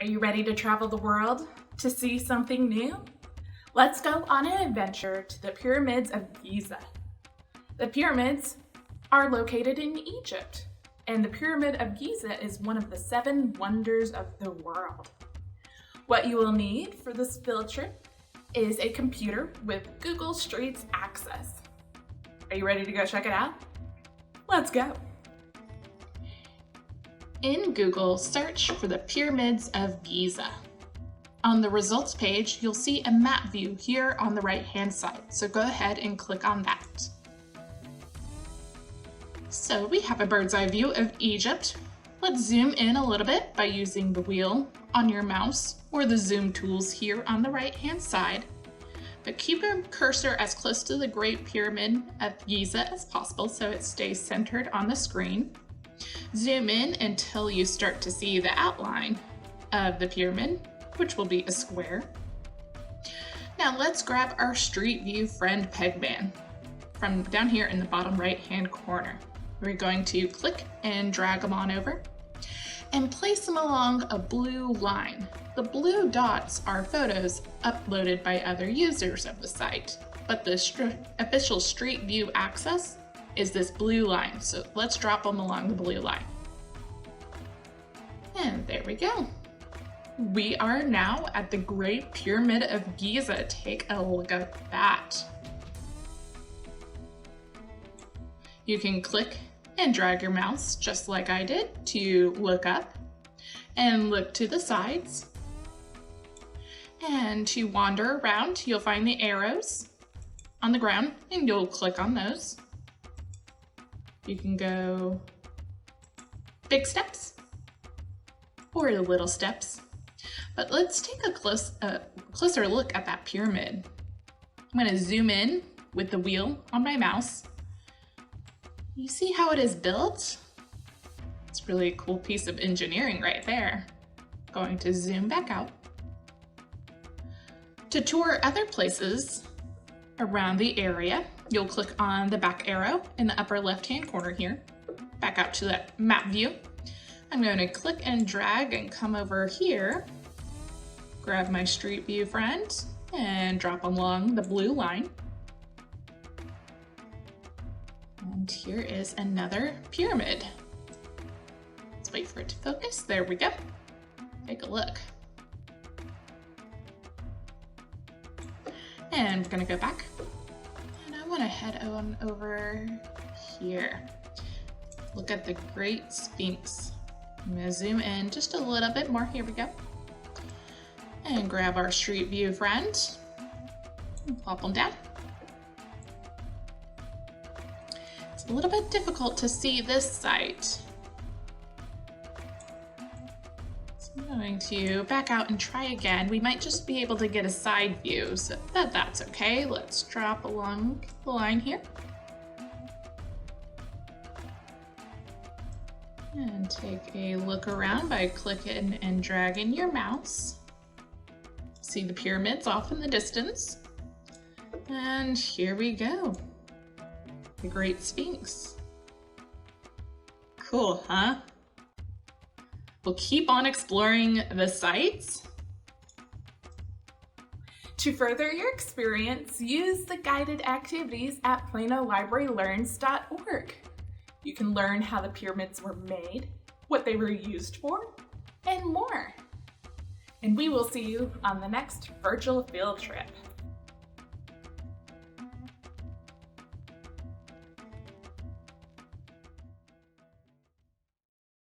Are you ready to travel the world to see something new? Let's go on an adventure to the pyramids of Giza. The pyramids are located in Egypt, and the Pyramid of Giza is one of the 7 wonders of the world. What you will need for this field trip is a computer with Google Streets access. Are you ready to go check it out? Let's go. In Google, search for the Pyramids of Giza. On the results page, you'll see a map view here on the right-hand side, so go ahead and click on that. So we have a bird's eye view of Egypt. Let's zoom in a little bit by using the wheel on your mouse or the zoom tools here on the right-hand side. But keep your cursor as close to the Great Pyramid of Giza as possible so it stays centered on the screen. Zoom in until you start to see the outline of the pyramid, which will be a square. Now let's grab our Street View friend Pegman from down here in the bottom right-hand corner. We're going to click and drag them on over and place them along a blue line. The blue dots are photos uploaded by other users of the site, but the official Street View access is this blue line. So let's drop them along the blue line. And there we go. We are now at the Great Pyramid of Giza. Take a look at that. You can click and drag your mouse just like I did to look up and look to the sides. And to wander around, you'll find the arrows on the ground and you'll click on those. You can go big steps or little steps. But let's take a closer look at that pyramid. I'm going to zoom in with the wheel on my mouse. You see how it is built? It's really a cool piece of engineering right there. Going to zoom back out. To tour other places around the area, you'll click on the back arrow in the upper left-hand corner here. Back out to that map view. I'm going to click and drag and come over here. Grab my Street View friend and drop along the blue line. And here is another pyramid. Let's wait for it to focus. There we go. Take a look. And we're gonna go back. And I wanna head on over here. Look at the Great Sphinx. I'm gonna zoom in just a little bit more. Here we go. And grab our Street View friend and plop them down. It's a little bit difficult to see this site. So I'm going to back out and try again. We might just be able to get a side view, so that's okay. Let's drop along the line here. And take a look around by clicking and dragging your mouse. See the pyramids off in the distance. And here we go. The Great Sphinx. Cool, huh? We'll keep on exploring the sites. To further your experience, use the guided activities at PlanoLibraryLearns.org. You can learn how the pyramids were made, what they were used for, and more. And we will see you on the next virtual field trip.